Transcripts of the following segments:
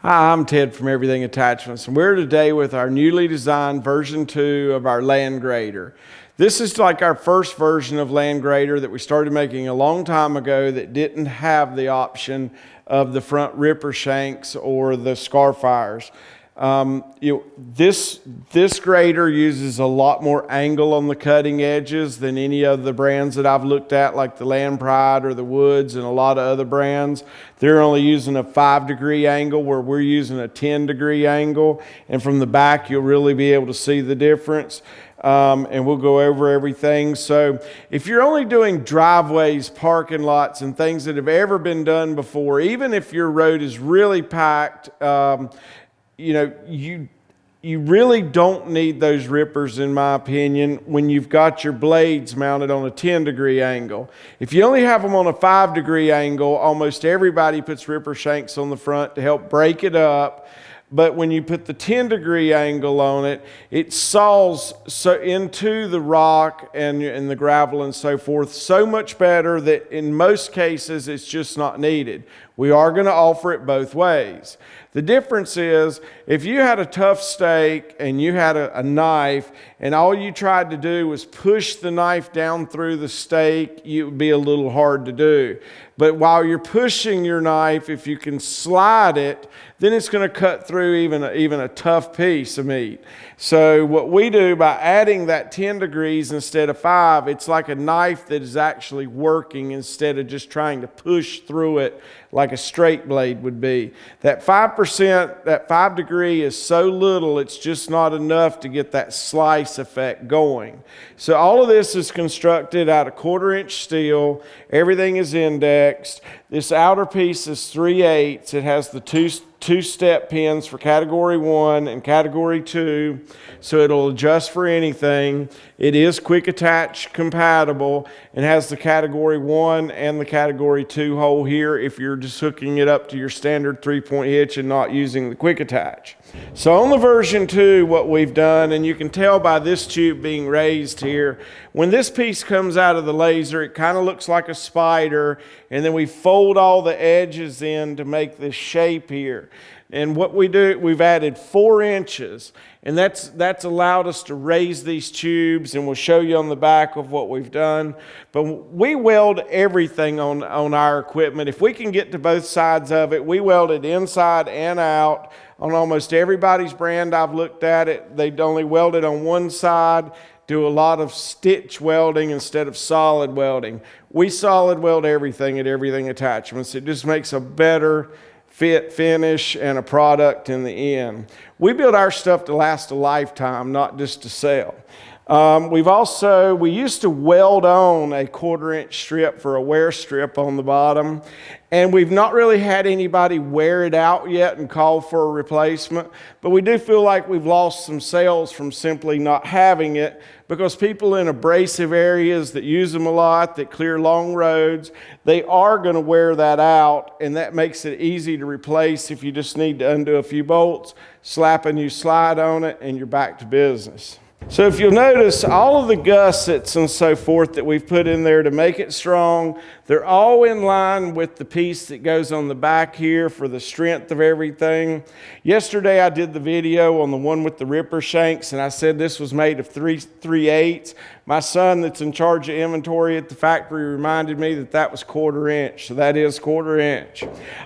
Hi, I'm Ted from Everything Attachments, and we're today with our newly designed version 2 of our land grader. This is like our first version of land grader that we started making a long time ago that didn't have the option of the front ripper shanks or the scar fires. This grader uses a lot more angle on the cutting edges than any of the brands that I've looked at, like the Land Pride or the Woods and a lot of other brands. They're only using a 5-degree angle where we're using a 10-degree angle. And from the back, you'll really be able to see the difference. And we'll go over everything. So if you're only doing driveways, parking lots, and things that have ever been done before, even if your road is really packed, you really don't need those rippers, in my opinion, when you've got your blades mounted on a 10-degree angle. If you only have them on a 5-degree angle, almost everybody puts ripper shanks on the front to help break it up. But when you put the 10-degree angle on it, it saws into the rock and the gravel and so forth so much better that in most cases it's just not needed. We are going to offer it both ways. The difference is if you had a tough steak and you had a knife and all you tried to do was push the knife down through the steak, it would be a little hard to do. But while you're pushing your knife, if you can slide it, then it's going to cut through even a tough piece of meat. So what we do by adding that 10 degrees instead of 5, it's like a knife that is actually working instead of just trying to push through it like a straight blade would be. That 5%, that 5 degree is so little, it's just not enough to get that slice effect going. So all of this is constructed out of 1/4-inch steel. Everything is indexed. This outer piece is 3/8. It has the two-step pins for category 1 and category 2, so it'll adjust for anything. It is quick attach compatible and has the category 1 and the category 2 hole here if you're just hooking it up to your standard 3-point hitch and not using the quick attach. So on the version 2, what we've done, and you can tell by this tube being raised here, when this piece comes out of the laser, it kind of looks like a spider, and then we fold all the edges in to make this shape here. And what we do, we've added 4 inches, and that's allowed us to raise these tubes, and we'll show you on the back of what we've done. But we weld everything on our equipment. If we can get to both sides of it, we weld it inside and out. On almost everybody's brand I've looked at it, they only weld it on one side, do a lot of stitch welding instead of solid welding. We solid weld everything at Everything Attachments. It just makes a better fit finish and a product in the end. We build our stuff to last a lifetime, not just to sell. We used to weld on a 1/4-inch strip for a wear strip on the bottom, and we've not really had anybody wear it out yet and call for a replacement, but we do feel like we've lost some sales from simply not having it, because people in abrasive areas that use them a lot, that clear long roads, they are going to wear that out, and that makes it easy to replace if you just need to undo a few bolts, slap a new slide on it, and you're back to business. So if you'll notice, all of the gussets and so forth that we've put in there to make it strong, they're all in line with the piece that goes on the back here for the strength of everything. Yesterday I did the video on the one with the ripper shanks, and I said this was made of 3/8. My son that's in charge of inventory at the factory reminded me that was 1/4-inch, so that is 1/4-inch.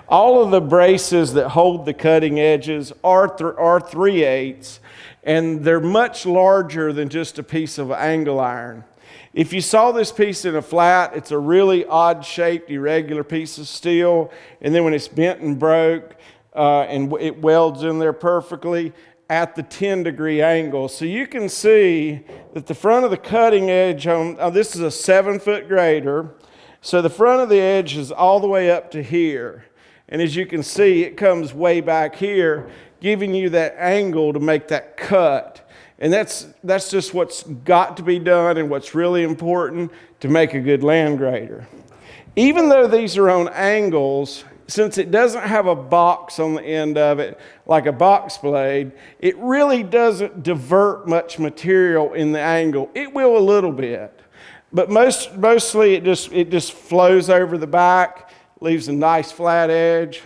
All of the braces that hold the cutting edges are 3/8. And they're much larger than just a piece of angle iron. If you saw this piece in a flat, it's a really odd-shaped, irregular piece of steel. And then when it's bent and broke, and it welds in there perfectly at the 10-degree angle. So you can see that the front of the cutting edge this is a 7-foot grader. So the front of the edge is all the way up to here. And as you can see, it comes way back here, giving you that angle to make that cut. And that's just what's got to be done and what's really important to make a good land grader. Even though these are on angles, since it doesn't have a box on the end of it like a box blade, it really doesn't divert much material in the angle. It will a little bit, but mostly it just flows over the back, leaves a nice flat edge.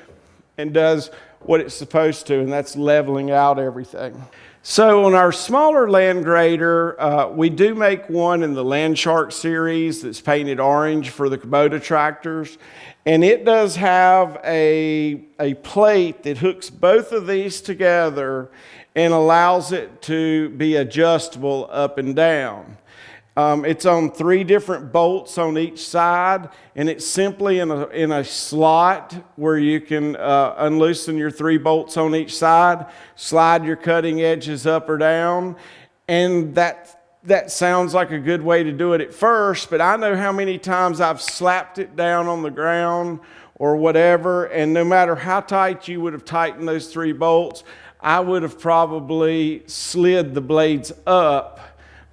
and does what it's supposed to, and that's leveling out everything. So on our smaller land grader, we do make one in the Landshark series that's painted orange for the Kubota tractors. And it does have a plate that hooks both of these together and allows it to be adjustable up and down. It's on 3 different bolts on each side, and it's simply in a slot where you can unloosen your 3 bolts on each side, slide your cutting edges up or down, and that sounds like a good way to do it at first, but I know how many times I've slapped it down on the ground or whatever, and no matter how tight you would have tightened those 3 bolts, I would have probably slid the blades up,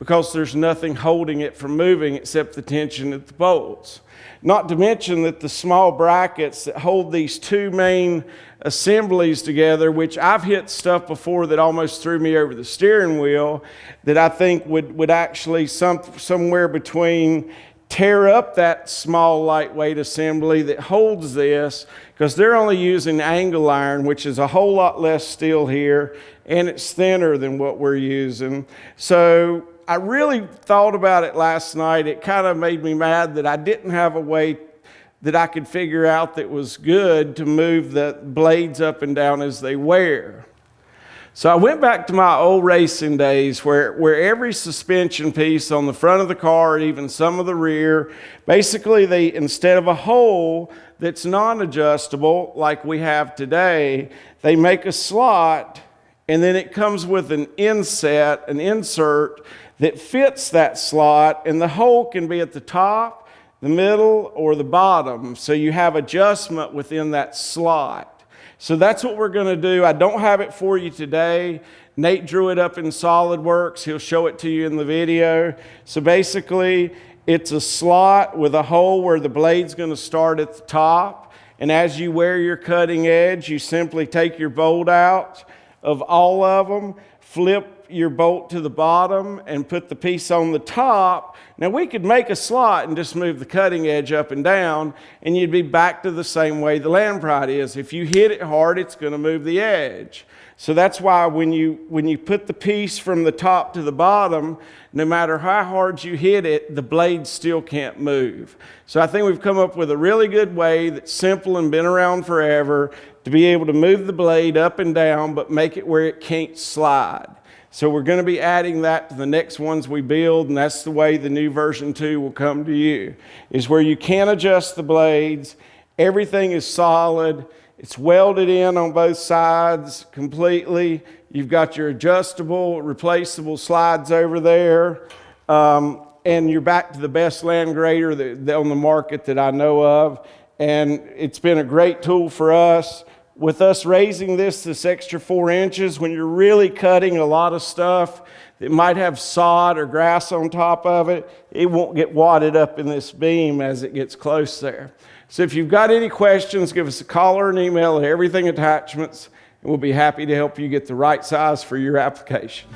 because there's nothing holding it from moving except the tension at the bolts. Not to mention that the small brackets that hold these 2 main assemblies together, which I've hit stuff before that almost threw me over the steering wheel, that I think would actually somewhere between tear up that small lightweight assembly that holds this, because they're only using angle iron, which is a whole lot less steel here, and it's thinner than what we're using. So I really thought about it last night. It kind of made me mad that I didn't have a way that I could figure out that was good to move the blades up and down as they wear. So I went back to my old racing days where every suspension piece on the front of the car, and even some of the rear, basically instead of a hole that's non-adjustable like we have today, they make a slot, and then it comes with an insert that fits that slot, and the hole can be at the top, the middle, or the bottom, so you have adjustment within that slot. So that's what we're going to do. I don't have it for you today. Nate drew it up in SolidWorks. He'll show it to you in the video. So basically, it's a slot with a hole where the blade's going to start at the top, and as you wear your cutting edge, you simply take your bolt out of all of them, flip your bolt to the bottom, and put the piece on the top. Now we could make a slot and just move the cutting edge up and down, and you'd be back to the same way the land pride is. If you hit it hard, it's going to move the edge. So that's why when you put the piece from the top to the bottom, no matter how hard you hit it, the blade still can't move. So I think we've come up with a really good way that's simple and been around forever to be able to move the blade up and down, but make it where it can't slide. So we're going to be adding that to the next ones we build, and that's the way the new version 2 will come to you, is where you can adjust the blades. Everything is solid. It's welded in on both sides completely. You've got your adjustable, replaceable slides over there, and you're back to the best land grader on the market that I know of, and it's been a great tool for us. With us raising this extra 4 inches, when you're really cutting a lot of stuff that might have sod or grass on top of it, it won't get wadded up in this beam as it gets close there. So if you've got any questions, give us a call or an email at Everything Attachments, and we'll be happy to help you get the right size for your application.